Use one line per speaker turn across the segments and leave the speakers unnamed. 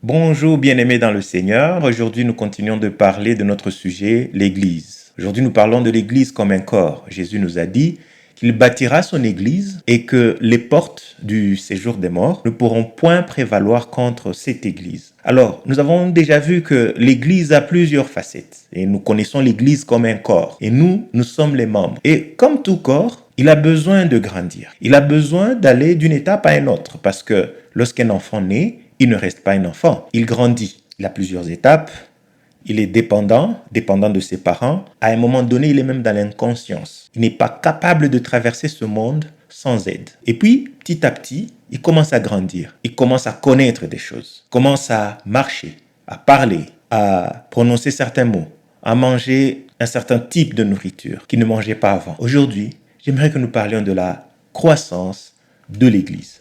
Bonjour bien-aimés dans le Seigneur. Aujourd'hui, nous continuons de parler de notre sujet, l'Église. Aujourd'hui, nous parlons de l'Église comme un corps. Jésus nous a dit qu'il bâtira son Église et que les portes du séjour des morts ne pourront point prévaloir contre cette Église. Alors, nous avons déjà vu que l'Église a plusieurs facettes et nous connaissons l'Église comme un corps. Et nous sommes les membres. Et comme tout corps, il a besoin de grandir. Il a besoin d'aller d'une étape à une autre parce que lorsqu'un enfant naît, il ne reste pas un enfant, il grandit. Il a plusieurs étapes, il est dépendant de ses parents. À un moment donné, il est même dans l'inconscience. Il n'est pas capable de traverser ce monde sans aide. Et puis, petit à petit, il commence à grandir. Il commence à connaître des choses. Il commence à marcher, à parler, à prononcer certains mots, à manger un certain type de nourriture qu'il ne mangeait pas avant. Aujourd'hui, j'aimerais que nous parlions de la croissance de l'Église.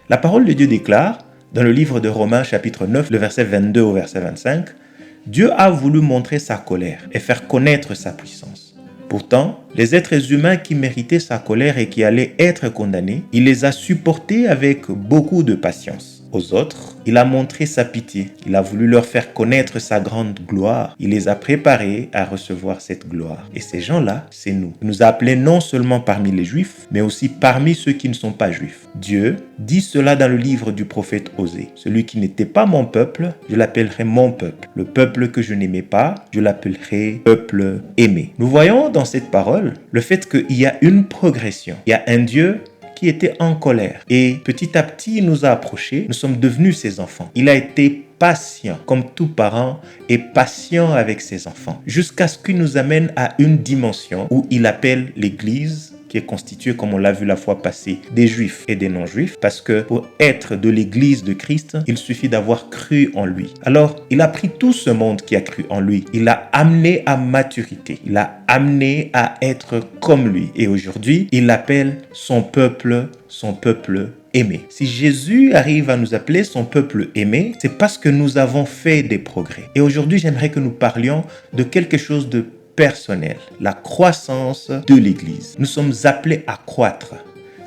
La parole de Dieu déclare, dans le livre de Romains chapitre 9, le verset 22 au verset 25, « Dieu a voulu montrer sa colère et faire connaître sa puissance. Pourtant, les êtres humains qui méritaient sa colère et qui allaient être condamnés, il les a supportés avec beaucoup de patience. Aux autres, il a montré sa pitié. Il a voulu leur faire connaître sa grande gloire. Il les a préparés à recevoir cette gloire. Et ces gens-là, c'est nous. Il nous a appelés non seulement parmi les Juifs, mais aussi parmi ceux qui ne sont pas Juifs. Dieu dit cela dans le livre du prophète Osée. Celui qui n'était pas mon peuple, je l'appellerai mon peuple. Le peuple que je n'aimais pas, je l'appellerai peuple aimé. Nous voyons dans cette parole le fait qu'il y a une progression. Il y a un Dieu qui était en colère. Et petit à petit, il nous a approchés. Nous sommes devenus ses enfants. Il a été patient, comme tout parent est patient avec ses enfants, jusqu'à ce qu'il nous amène à une dimension où il appelle l'Église, qui est constituée, comme on l'a vu la fois passée, des Juifs et des non-Juifs, parce que pour être de l'Église de Christ, il suffit d'avoir cru en lui. Alors, il a pris tout ce monde qui a cru en lui, il l'a amené à maturité, il l'a amené à être comme lui. Et aujourd'hui, il appelle son peuple aimé. Si Jésus arrive à nous appeler son peuple aimé, c'est parce que nous avons fait des progrès. Et aujourd'hui, j'aimerais que nous parlions de quelque chose de personnel, la croissance de l'Église. Nous sommes appelés à croître.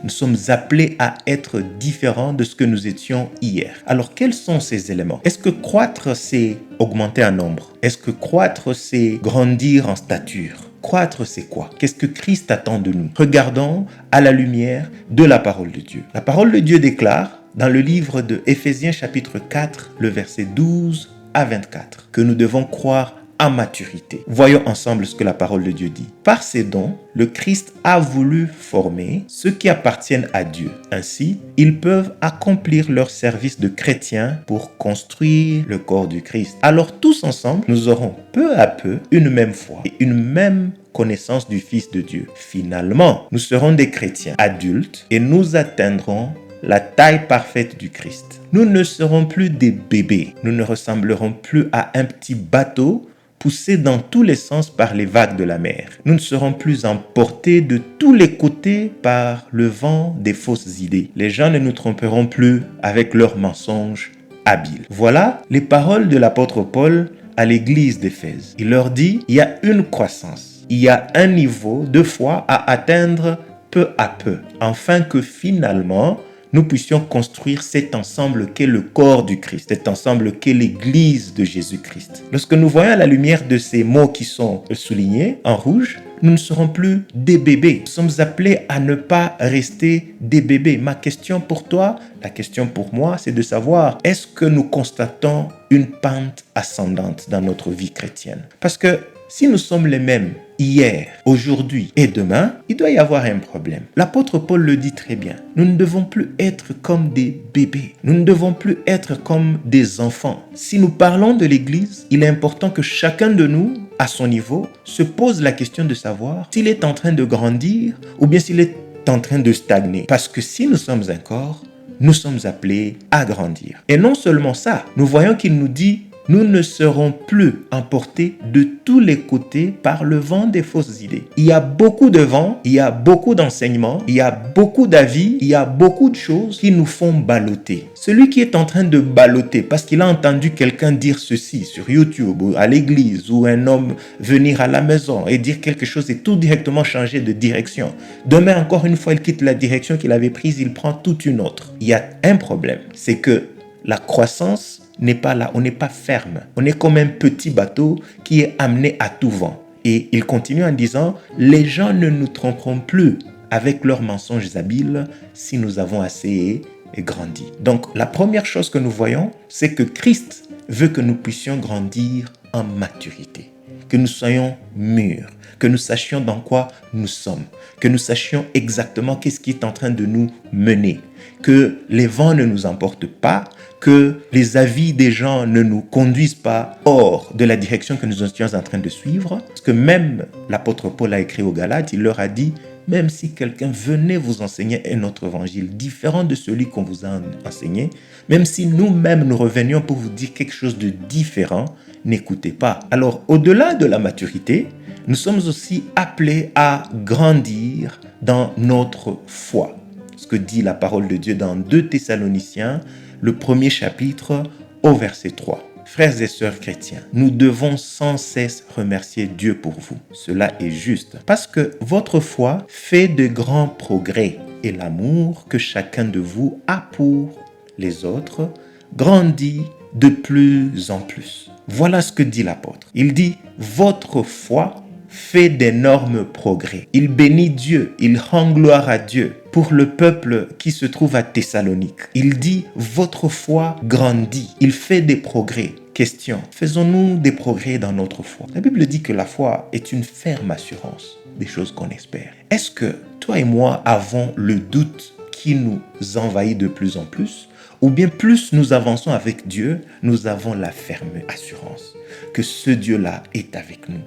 Nous sommes appelés à être différents de ce que nous étions hier. Alors, quels sont ces éléments? Est-ce que croître, c'est augmenter en nombre? Est-ce que croître, c'est grandir en stature? Croître, c'est quoi? Qu'est-ce que Christ attend de nous? Regardons à la lumière de la parole de Dieu. La parole de Dieu déclare dans le livre de Éphésiens chapitre 4, le verset 12 à 24, que nous devons croire à maturité. Voyons ensemble ce que la parole de Dieu dit. Par ses dons, le Christ a voulu former ceux qui appartiennent à Dieu. Ainsi, ils peuvent accomplir leur service de chrétiens pour construire le corps du Christ. Alors tous ensemble, nous aurons peu à peu une même foi et une même connaissance du Fils de Dieu. Finalement, nous serons des chrétiens adultes et nous atteindrons la taille parfaite du Christ. Nous ne serons plus des bébés. Nous ne ressemblerons plus à un petit bateau poussés dans tous les sens par les vagues de la mer. Nous ne serons plus emportés de tous les côtés par le vent des fausses idées. Les gens ne nous tromperont plus avec leurs mensonges habiles. Voilà les paroles de l'apôtre Paul à l'église d'Éphèse. Il leur dit, il y a une croissance, il y a un niveau de foi à atteindre peu à peu, afin que finalement, nous puissions construire cet ensemble qu'est le corps du Christ, cet ensemble qu'est l'Église de Jésus-Christ. Lorsque nous voyons à la lumière de ces mots qui sont soulignés en rouge, nous ne serons plus des bébés. Nous sommes appelés à ne pas rester des bébés. Ma question pour toi, la question pour moi, c'est de savoir, est-ce que nous constatons une pente ascendante dans notre vie chrétienne? Parce que si nous sommes les mêmes hier, aujourd'hui et demain, il doit y avoir un problème. L'apôtre Paul le dit très bien. Nous ne devons plus être comme des bébés. Nous ne devons plus être comme des enfants. Si nous parlons de l'Église, il est important que chacun de nous, à son niveau, se pose la question de savoir s'il est en train de grandir ou bien s'il est en train de stagner. Parce que si nous sommes un corps, nous sommes appelés à grandir. Et non seulement ça, nous voyons qu'il nous dit Nous ne serons plus emportés de tous les côtés par le vent des fausses idées. Il y a beaucoup de vents, il y a beaucoup d'enseignements, il y a beaucoup d'avis, il y a beaucoup de choses qui nous font balloter. Celui qui est en train de balloter parce qu'il a entendu quelqu'un dire ceci sur YouTube ou à l'église ou un homme venir à la maison et dire quelque chose et tout directement changer de direction. Demain, encore une fois, il quitte la direction qu'il avait prise, il prend toute une autre. Il y a un problème, c'est que la croissance n'est pas là, on n'est pas ferme. On est comme un petit bateau qui est amené à tout vent. Et il continue en disant, les gens ne nous tromperont plus avec leurs mensonges habiles si nous avons assez grandi. Donc, la première chose que nous voyons, c'est que Christ veut que nous puissions grandir en maturité, que nous soyons mûrs, que nous sachions dans quoi nous sommes, que nous sachions exactement qu'est-ce qui est en train de nous mener, que les vents ne nous emportent pas, que les avis des gens ne nous conduisent pas hors de la direction que nous étions en train de suivre. Parce que même l'apôtre Paul a écrit aux Galates, il leur a dit, même si quelqu'un venait vous enseigner un autre évangile différent de celui qu'on vous a enseigné, même si nous-mêmes nous revenions pour vous dire quelque chose de différent, n'écoutez pas. Alors, au-delà de la maturité, nous sommes aussi appelés à grandir dans notre foi. Ce que dit la parole de Dieu dans 2 Thessaloniciens, le 1er chapitre, au verset 3. Frères et sœurs chrétiens, nous devons sans cesse remercier Dieu pour vous. Cela est juste, parce que votre foi fait de grands progrès et l'amour que chacun de vous a pour les autres grandit de plus en plus. Voilà ce que dit l'apôtre. Il dit, votre foi fait d'énormes progrès. Il bénit Dieu, il rend gloire à Dieu pour le peuple qui se trouve à Thessalonique. Il dit, votre foi grandit, il fait des progrès. Question, faisons-nous des progrès dans notre foi? La Bible dit que la foi est une ferme assurance des choses qu'on espère. Est-ce que toi et moi avons le doute qui nous envahit de plus en plus? Ou bien plus nous avançons avec Dieu, nous avons la ferme assurance que ce Dieu-là est avec nous,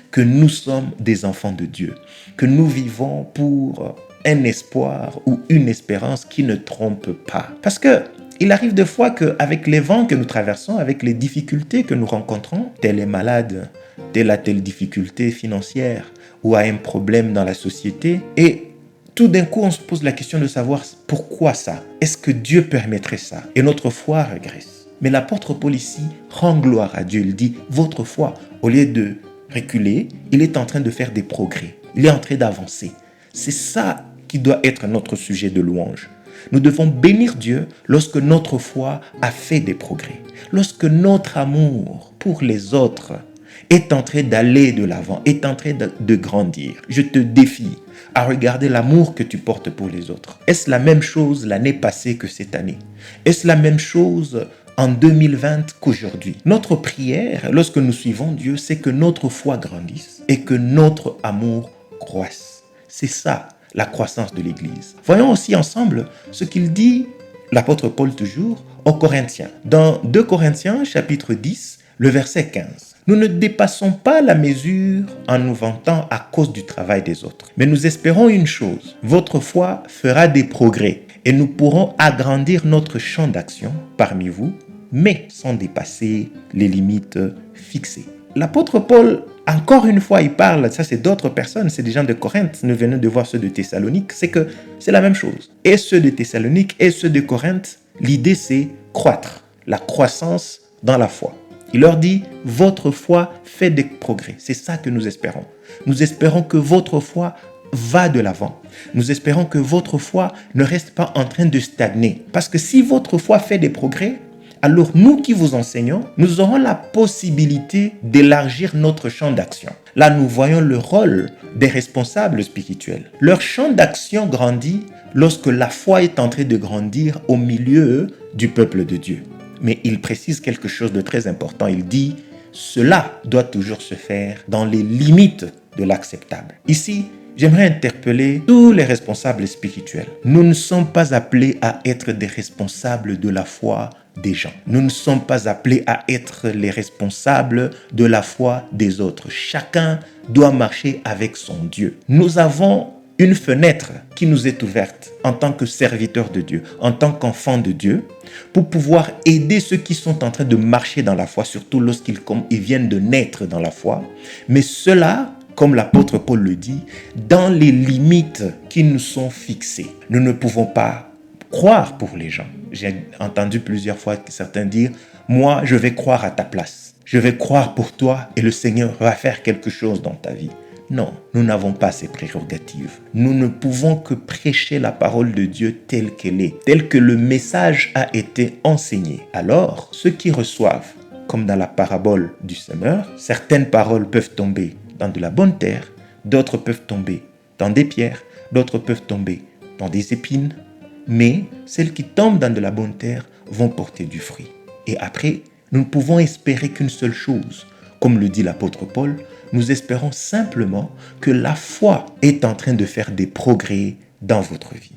que nous sommes des enfants de Dieu, que nous vivons pour un espoir ou une espérance qui ne trompe pas. Parce que il arrive des fois qu'avec les vents que nous traversons, avec les difficultés que nous rencontrons, tel est malade, telle a telle difficulté financière ou a un problème dans la société, et tout d'un coup, on se pose la question de savoir pourquoi ça. Est-ce que Dieu permettrait ça? Et notre foi régresse. Mais l'apôtre Paul ici rend gloire à Dieu. Il dit, votre foi, au lieu de reculer, il est en train de faire des progrès. Il est en train d'avancer. C'est ça qui doit être notre sujet de louange. Nous devons bénir Dieu lorsque notre foi a fait des progrès. Lorsque notre amour pour les autres est en train d'aller de l'avant, est en train de grandir. Je te défie à regarder l'amour que tu portes pour les autres. Est-ce la même chose l'année passée que cette année? Est-ce la même chose en 2020 qu'aujourd'hui? Notre prière, lorsque nous suivons Dieu, c'est que notre foi grandisse et que notre amour croisse. C'est ça, la croissance de l'Église. Voyons aussi ensemble ce qu'il dit, l'apôtre Paul toujours, aux Corinthiens. Dans 2 Corinthiens, chapitre 10, le verset 15. Nous ne dépassons pas la mesure en nous vantant à cause du travail des autres. Mais nous espérons une chose, votre foi fera des progrès et nous pourrons agrandir notre champ d'action parmi vous, mais sans dépasser les limites fixées. L'apôtre Paul, encore une fois, il parle, ça c'est d'autres personnes, c'est des gens de Corinthe, nous venons de voir ceux de Thessalonique, c'est que c'est la même chose. Et ceux de Thessalonique et ceux de Corinthe, l'idée c'est croître, la croissance dans la foi. Il leur dit, votre foi fait des progrès. C'est ça que nous espérons. Nous espérons que votre foi va de l'avant. Nous espérons que votre foi ne reste pas en train de stagner. Parce que si votre foi fait des progrès, alors nous qui vous enseignons, nous aurons la possibilité d'élargir notre champ d'action. Là, nous voyons le rôle des responsables spirituels. Leur champ d'action grandit lorsque la foi est en train de grandir au milieu du peuple de Dieu. Mais il précise quelque chose de très important. Il dit, cela doit toujours se faire dans les limites de l'acceptable. Ici, j'aimerais interpeller tous les responsables spirituels. Nous ne sommes pas appelés à être des responsables de la foi des gens. Nous ne sommes pas appelés à être les responsables de la foi des autres. Chacun doit marcher avec son Dieu. Nous avons une fenêtre qui nous est ouverte en tant que serviteurs de Dieu, en tant qu'enfants de Dieu, pour pouvoir aider ceux qui sont en train de marcher dans la foi, surtout lorsqu'ils viennent de naître dans la foi. Mais cela, comme l'apôtre Paul le dit, dans les limites qui nous sont fixées. Nous ne pouvons pas croire pour les gens. J'ai entendu plusieurs fois certains dire « Moi, je vais croire à ta place. Je vais croire pour toi et le Seigneur va faire quelque chose dans ta vie. » Non, nous n'avons pas ces prérogatives. Nous ne pouvons que prêcher la parole de Dieu telle qu'elle est, telle que le message a été enseigné. Alors, ceux qui reçoivent, comme dans la parabole du semeur, certaines paroles peuvent tomber dans de la bonne terre, d'autres peuvent tomber dans des pierres, d'autres peuvent tomber dans des épines, mais celles qui tombent dans de la bonne terre vont porter du fruit. Et après, nous ne pouvons espérer qu'une seule chose. Comme le dit l'apôtre Paul, nous espérons simplement que la foi est en train de faire des progrès dans votre vie.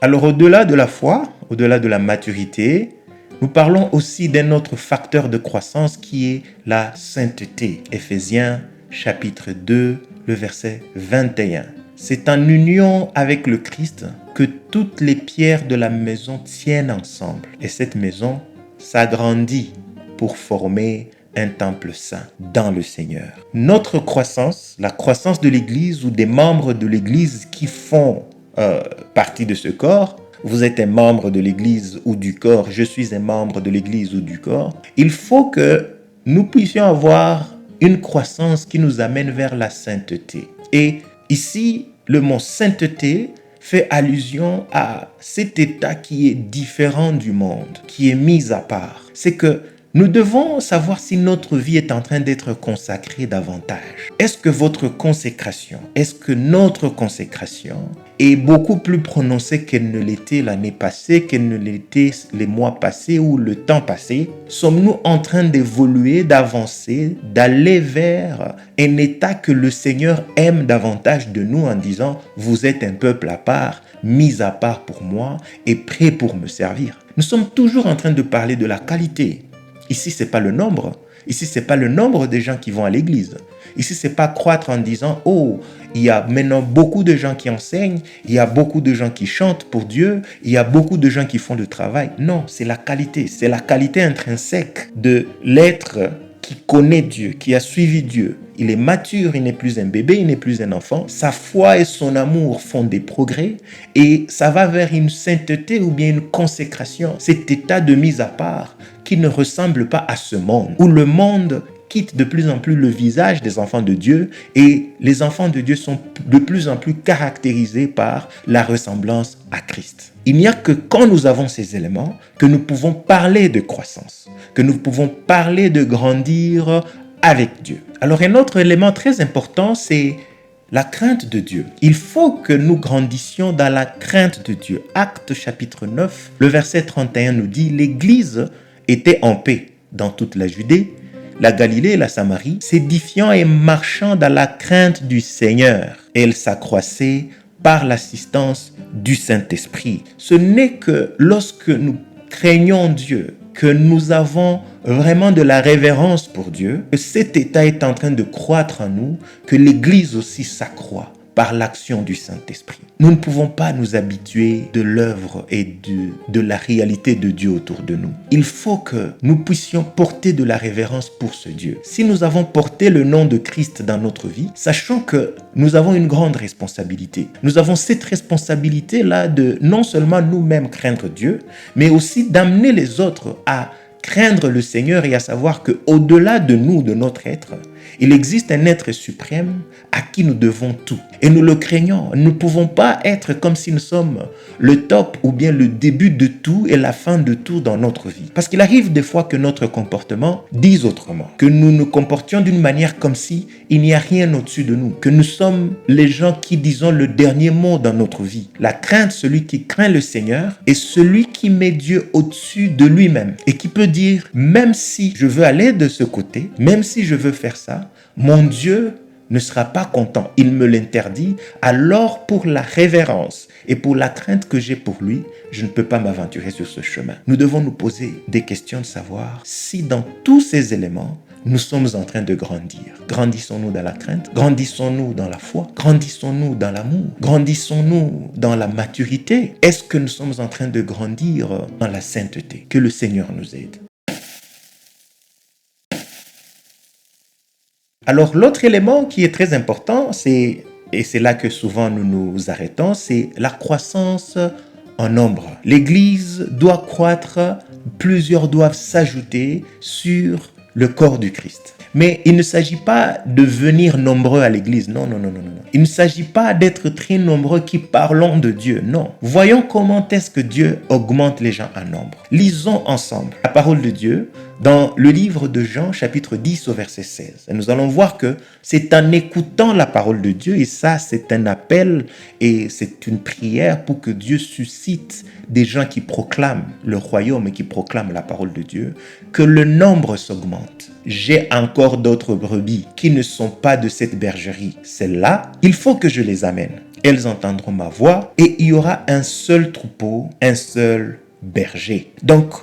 Alors au-delà de la foi, au-delà de la maturité, nous parlons aussi d'un autre facteur de croissance qui est la sainteté. Éphésiens chapitre 2, le verset 21. C'est en union avec le Christ que toutes les pierres de la maison tiennent ensemble. Et cette maison s'agrandit pour former un temple saint dans le Seigneur. Notre croissance, la croissance de l'Église ou des membres de l'Église qui font partie de ce corps, vous êtes un membre de l'Église ou du corps, je suis un membre de l'Église ou du corps, il faut que nous puissions avoir une croissance qui nous amène vers la sainteté. Et ici, le mot sainteté fait allusion à cet état qui est différent du monde, qui est mis à part. C'est que nous devons savoir si notre vie est en train d'être consacrée davantage. Est-ce que votre consécration, est-ce que notre consécration est beaucoup plus prononcée qu'elle ne l'était l'année passée, qu'elle ne l'était les mois passés ou le temps passé? Sommes-nous en train d'évoluer, d'avancer, d'aller vers un état que le Seigneur aime davantage de nous en disant « Vous êtes un peuple à part, mis à part pour moi et prêt pour me servir ». Nous sommes toujours en train de parler de la qualité. Ici, ce n'est pas le nombre. Ici, ce n'est pas le nombre de gens qui vont à l'église. Ici, ce n'est pas croître en disant « Oh, il y a maintenant beaucoup de gens qui enseignent, il y a beaucoup de gens qui chantent pour Dieu, il y a beaucoup de gens qui font le travail. » Non, c'est la qualité. C'est la qualité intrinsèque de l'être qui connaît Dieu, qui a suivi Dieu. Il est mature, il n'est plus un bébé, il n'est plus un enfant. Sa foi et son amour font des progrès et ça va vers une sainteté ou bien une consécration. Cet état de mise à part qui ne ressemble pas à ce monde, où le monde quitte de plus en plus le visage des enfants de Dieu et les enfants de Dieu sont de plus en plus caractérisés par la ressemblance à Christ. Il n'y a que quand nous avons ces éléments que nous pouvons parler de croissance, que nous pouvons parler de grandir avec Dieu. Alors un autre élément très important, c'est la crainte de Dieu. Il faut que nous grandissions dans la crainte de Dieu. Actes chapitre 9, le verset 31 nous dit « L'Église était en paix dans toute la Judée, la Galilée et la Samarie, s'édifiant et marchant dans la crainte du Seigneur. Elle s'accroissait par l'assistance du Saint-Esprit. » Ce n'est que lorsque nous craignons Dieu, que nous avons vraiment de la révérence pour Dieu, que cet état est en train de croître en nous, que l'Église aussi s'accroît par l'action du Saint-Esprit. Nous ne pouvons pas nous habituer de l'œuvre et de la réalité de Dieu autour de nous. Il faut que nous puissions porter de la révérence pour ce Dieu. Si nous avons porté le nom de Christ dans notre vie, sachons que nous avons une grande responsabilité. Nous avons cette responsabilité-là de non seulement nous-mêmes craindre Dieu, mais aussi d'amener les autres à craindre le Seigneur et à savoir qu'au-delà de nous, de notre être, il existe un être suprême à qui nous devons tout. Et nous le craignons. Nous ne pouvons pas être comme si nous sommes le top ou bien le début de tout et la fin de tout dans notre vie. Parce qu'il arrive des fois que notre comportement dise autrement. Que nous nous comportions d'une manière comme si il n'y a rien au-dessus de nous. Que nous sommes les gens qui disons le dernier mot dans notre vie. La crainte, celui qui craint le Seigneur, est celui qui met Dieu au-dessus de lui-même. Et qui peut dire, même si je veux aller de ce côté, même si je veux faire ça, mon Dieu ne sera pas content. Il me l'interdit. Alors, pour la révérence et pour la crainte que j'ai pour lui, je ne peux pas m'aventurer sur ce chemin. Nous devons nous poser des questions de savoir si dans tous ces éléments, nous sommes en train de grandir? Grandissons-nous dans la crainte? Grandissons-nous dans la foi? Grandissons-nous dans l'amour? Grandissons-nous dans la maturité? Est-ce que nous sommes en train de grandir dans la sainteté? Que le Seigneur nous aide. Alors, l'autre élément qui est très important, et c'est là que souvent nous nous arrêtons, c'est la croissance en nombre. L'Église doit croître, plusieurs doivent s'ajouter sur le corps du Christ. Mais il ne s'agit pas de venir nombreux à l'église. Non, non, non, non, non. Il ne s'agit pas d'être très nombreux qui parlons de Dieu. Non. Voyons comment est-ce que Dieu augmente les gens en nombre. Lisons ensemble la parole de Dieu dans le livre de Jean, chapitre 10 au verset 16. Et nous allons voir que c'est en écoutant la parole de Dieu, et ça c'est un appel et c'est une prière pour que Dieu suscite des gens qui proclament le royaume et qui proclament la parole de Dieu, que le nombre s'augmente. J'ai encore d'autres brebis qui ne sont pas de cette bergerie. Celles-là, il faut que je les amène. Elles entendront ma voix et il y aura un seul troupeau, un seul berger. Donc,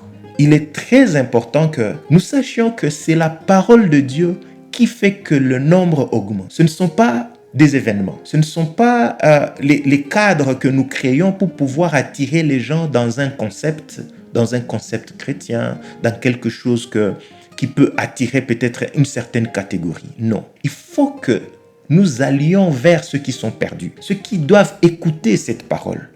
il est très important que nous sachions que c'est la parole de Dieu qui fait que le nombre augmente. Ce ne sont pas des événements, ce ne sont pas les cadres que nous créons pour pouvoir attirer les gens dans un concept chrétien, dans quelque chose qui peut attirer peut-être une certaine catégorie. Non, il faut que nous allions vers ceux qui sont perdus, ceux qui doivent écouter cette parole.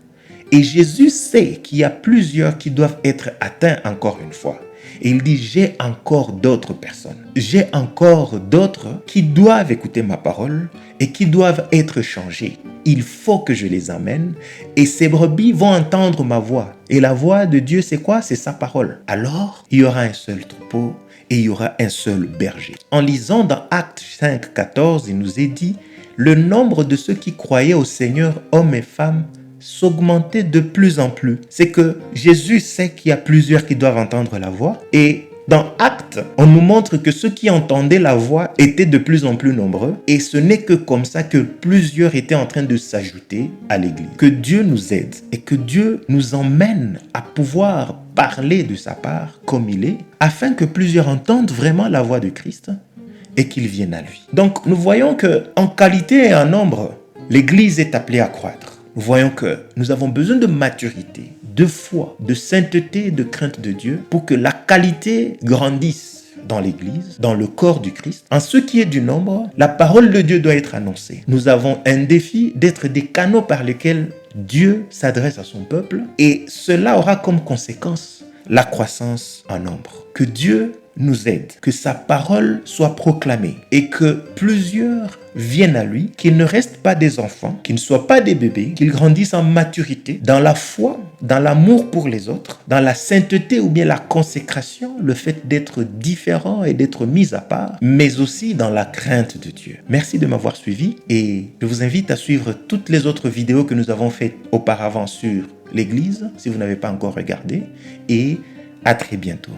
Et Jésus sait qu'il y a plusieurs qui doivent être atteints encore une fois. Et il dit, j'ai encore d'autres personnes. J'ai encore d'autres qui doivent écouter ma parole et qui doivent être changés. Il faut que je les amène et ces brebis vont entendre ma voix. Et la voix de Dieu, c'est quoi? C'est sa parole. Alors, il y aura un seul troupeau et il y aura un seul berger. En lisant dans Actes 5, 14, il nous est dit, le nombre de ceux qui croyaient au Seigneur, hommes et femmes, s'augmenter de plus en plus. C'est que Jésus sait qu'il y a plusieurs qui doivent entendre la voix. Et dans Actes, on nous montre que ceux qui entendaient la voix étaient de plus en plus nombreux. Et ce n'est que comme ça que plusieurs étaient en train de s'ajouter à l'Église. Que Dieu nous aide et que Dieu nous emmène à pouvoir parler de sa part comme il est, afin que plusieurs entendent vraiment la voix de Christ et qu'ils viennent à lui. Donc nous voyons que en qualité et en nombre, l'Église est appelée à croître. Nous voyons que nous avons besoin de maturité, de foi, de sainteté et de crainte de Dieu pour que la qualité grandisse dans l'Église, dans le corps du Christ. En ce qui est du nombre, la parole de Dieu doit être annoncée. Nous avons un défi d'être des canaux par lesquels Dieu s'adresse à son peuple et cela aura comme conséquence la croissance en nombre. Que Dieu nous aide, que sa parole soit proclamée et que plusieurs viennent à lui, qu'ils ne restent pas des enfants, qu'ils ne soient pas des bébés, qu'ils grandissent en maturité, dans la foi, dans l'amour pour les autres, dans la sainteté ou bien la consécration, le fait d'être différent et d'être mis à part, mais aussi dans la crainte de Dieu. Merci de m'avoir suivi et je vous invite à suivre toutes les autres vidéos que nous avons faites auparavant sur l'Église, si vous n'avez pas encore regardé, et à très bientôt.